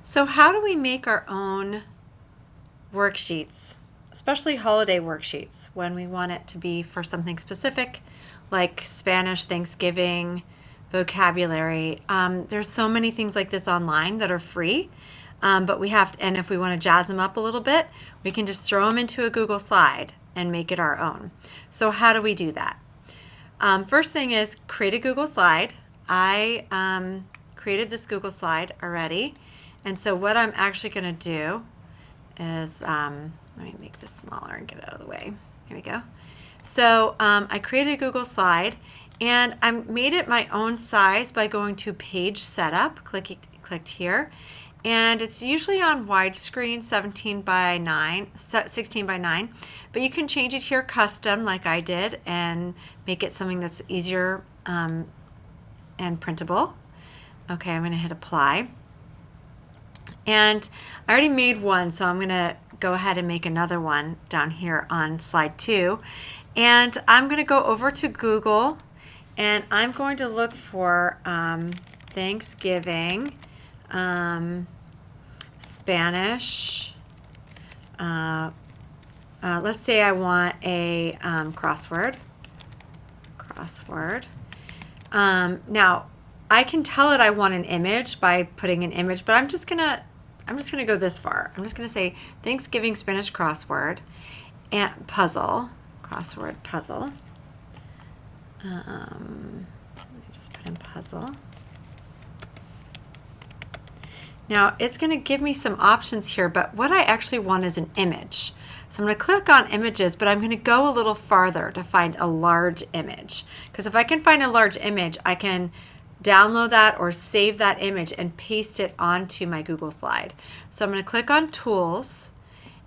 So how do we make our own worksheets, especially holiday worksheets, when we want it to be for something specific, like Spanish, Thanksgiving, vocabulary? There's so many things like this online that are free, but we have to, and if we want to jazz them up a little bit, we can just throw them into a Google slide and make it our own. So how do we do that? First thing is create a Google slide. I created this Google slide already. And so what I'm actually going to do is, let me make this smaller and get it out of the way. Here we go. So I created a Google slide and I made it my own size by going to page setup, clicked here. And it's usually on widescreen 16 by 9, but you can change it here custom like I did and make it something that's easier and printable. Okay, I'm going to hit apply. And I already made one, so I'm going to go ahead and make another one down here on slide 2. And I'm going to go over to Google and I'm going to look for Thanksgiving, Spanish. Let's say I want a crossword. Now, I can tell it I want an image by putting an image, but I'm just gonna go this far. I'm just gonna say Thanksgiving Spanish crossword and crossword puzzle. Let me just put in puzzle. Now it's gonna give me some options here, but what I actually want is an image. So I'm going to click on images, but I'm going to go a little farther to find a large image. Because if I can find a large image, I can download that or save that image and paste it onto my Google slide. So I'm going to click on Tools,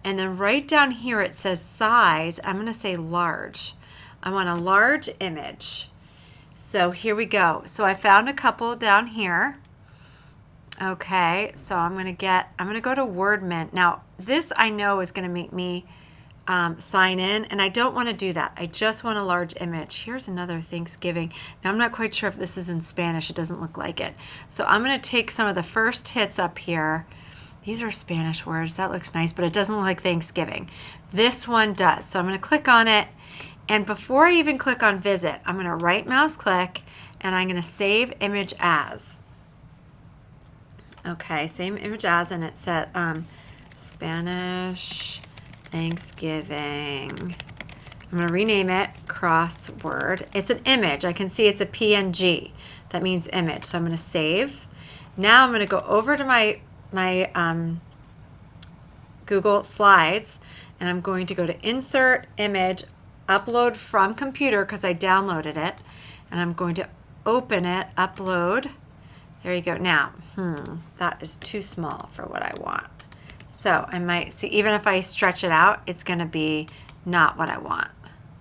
and then right down here it says Size. I'm going to say Large. I want a large image. So here we go. So I found a couple down here. Okay, so I'm going to go to WordMint. Now, this I know is going to make me sign in, and I don't want to do that. I just want a large image. Here's another Thanksgiving. Now, I'm not quite sure if this is in Spanish. It doesn't look like it. So I'm going to take some of the first hits up here. These are Spanish words. That looks nice, but it doesn't look like Thanksgiving. This one does. So I'm going to click on it, and before I even click on Visit, I'm going to right mouse click, and I'm going to Save Image As. Okay, same image as, and it said Spanish Thanksgiving. I'm going to rename it crossword. It's an image. I can see it's a PNG. That means image. So I'm going to save. Now I'm going to go over to my Google Slides, and I'm going to go to Insert Image, Upload from Computer because I downloaded it, and I'm going to open it, upload. There you go. Now, that is too small for what I want. So I might see, even if I stretch it out, it's going to be not what I want.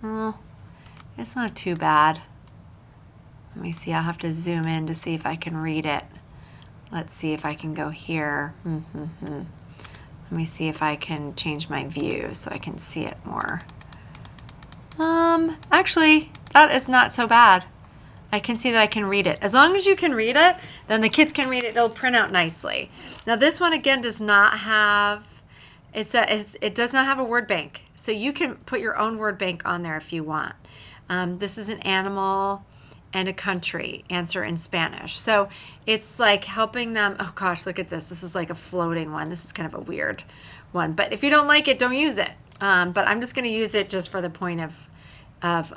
Well, it's not too bad. Let me see. I'll have to zoom in to see if I can read it. Let's see if I can go here. Let me see if I can change my view so I can see it more. Actually, that is not so bad. I can see that I can read it. As long as you can read it, then the kids can read it. It'll print out nicely. Now this one again does not have, it does not have a word bank. So you can put your own word bank on there if you want. This is an animal and a country, answer in Spanish. So it's like helping them, oh gosh, look at this. This is like a floating one. This is kind of a weird one. But if you don't like it, don't use it. But I'm just going to use it just for the point of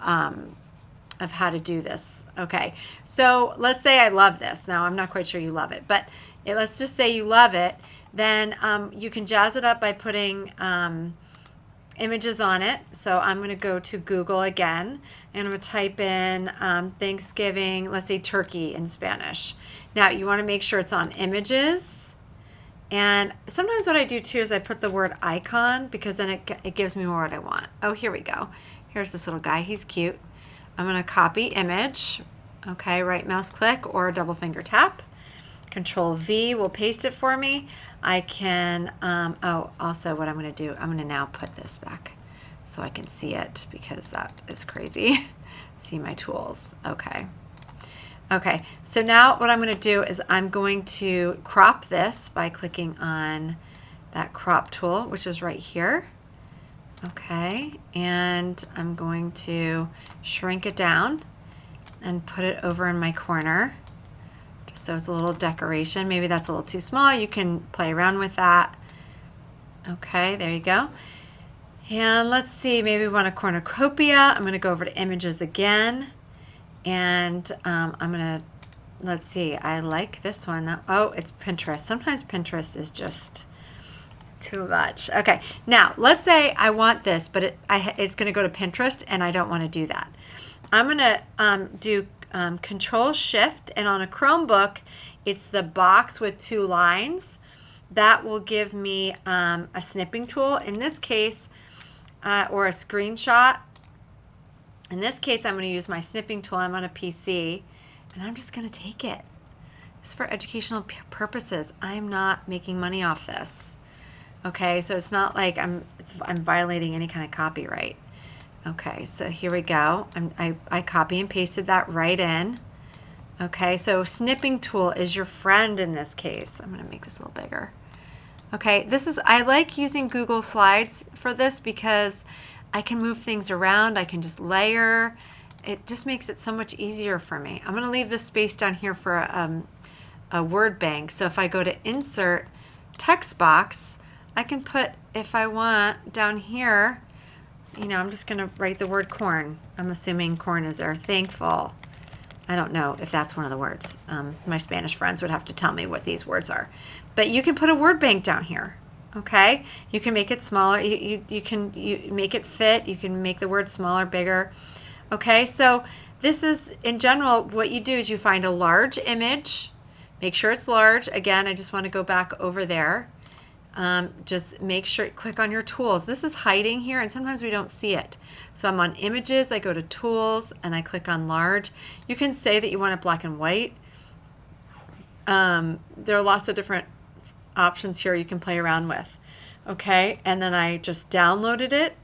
how to do this. Okay, so let's say I love this. Now, I'm not quite sure you love it, but let's just say you love it. Then you can jazz it up by putting images on it. So I'm going to go to Google again, and I'm going to type in Thanksgiving, let's say turkey in Spanish. Now, you want to make sure it's on images. And sometimes what I do too is I put the word icon because then it gives me more what I want. Oh, here we go. Here's this little guy. He's cute. I'm going to copy image. Okay, right mouse click or double finger tap. Control V will paste it for me. I can, also what I'm going to do, I'm going to now put this back so I can see it because that is crazy. See my tools. Okay. Okay, so now what I'm going to do is I'm going to crop this by clicking on that crop tool, which is right here. Okay, and I'm going to shrink it down and put it over in my corner, just so it's a little decoration. Maybe that's a little too small. You can play around with that. Okay, there you go. And let's see, maybe we want a cornucopia. I'm going to go over to images again, and I'm going to, let's see, I like this one. Oh, it's Pinterest. Sometimes Pinterest is just too much. Okay, now let's say I want this, but it's going to go to Pinterest, and I don't want to do that. I'm going to do Control Shift, and on a Chromebook, it's the box with 2 lines. That will give me a snipping tool. In this case, or a screenshot. In this case, I'm going to use my snipping tool. I'm on a PC, and I'm just going to take it. It's for educational purposes. I'm not making money off this. Okay, so it's not like I'm violating any kind of copyright. Okay, so here we go. I copy and pasted that right in. Okay, so snipping tool is your friend in this case. I'm going to make this a little bigger. Okay, I like using Google Slides for this because I can move things around. I can just layer. It just makes it so much easier for me. I'm going to leave this space down here for a word bank. So if I go to Insert Text Box, I can put, if I want, down here, I'm just going to write the word corn. I'm assuming corn is there. Thankful. I don't know if that's one of the words. My Spanish friends would have to tell me what these words are. But you can put a word bank down here. Okay? You can make it smaller. You make it fit. You can make the word smaller, bigger. Okay? So this is, in general, what you do is you find a large image. Make sure it's large. Again, I just want to go back over there. Just make sure, click on your tools. This is hiding here, and sometimes we don't see it. So I'm on images, I go to tools, and I click on large. You can say that you want it black and white. There are lots of different options here you can play around with. Okay, and then I just downloaded it,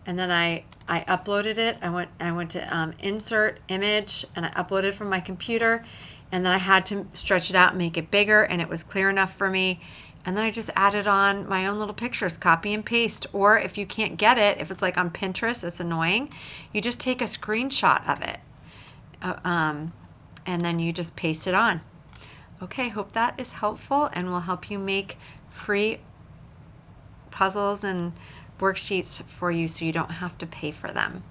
and then I uploaded it. I went to insert image, and I uploaded from my computer, and then I had to stretch it out and make it bigger, and it was clear enough for me. And then I just added on my own little pictures, copy and paste. Or if you can't get it, if it's like on Pinterest, it's annoying, you just take a screenshot of it. And then you just paste it on. Okay, hope that is helpful and will help you make free puzzles and worksheets for you so you don't have to pay for them.